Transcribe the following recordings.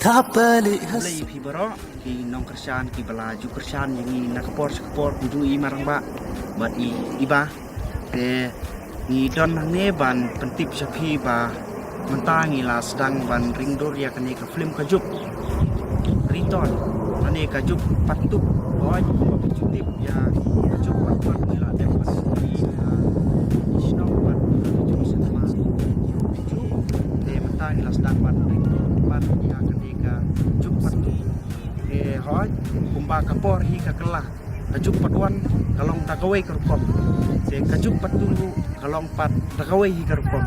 Lei pi baro ki nong kerjaan ki belaju kerjaan yang ini nak kepor kudu i marang ba buat iba ke ni don ne ban pentip sapi ba mentangi la sedang ban ringdor ya kene ke film kajuk riton ane kajuk patup boy tip ya kajuk patup ni la dem pas ni isnong ban kajuk sama de mentangi la sedang ban ringdor ban ya kene ke kajuk patup hoi kumba kapor hi ka kelah kajuk patuan kalong takawai kerupom se kajuk patulu kalong pat takawai hi kerupom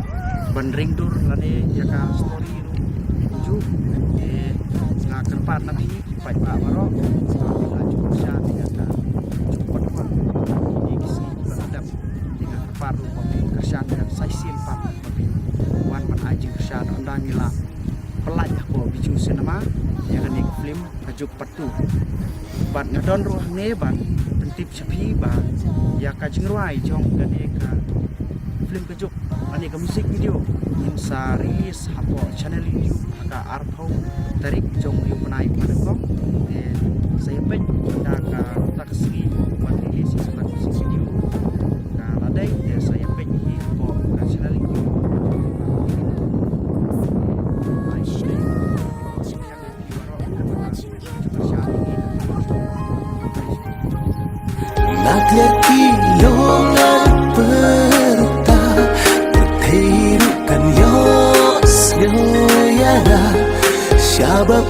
ban ringdur lane ya ka story ru ju nga kerpat nabi pai ba baro kajuk sya ya ka kajuk patuan ni kisi badap dengan kerpat ru pom kersan dan saisin pat nabi wan man aji kersan andang ila pelaj ko biju sinema yang ni film kajuk patu ban ngadon ruah ne ban pentip sapi ba ya ka jengruai jong gane ka film kajuk ane ka musik video in saris hapo channel YouTube ka arthau tarik jong yu panai panakong saya pej da ka taksi ban release ban musik video ka ladai ya saya pej hi hapo ka channel YouTube Nakler kilongan perta Terhirukan yos yoyara Syabab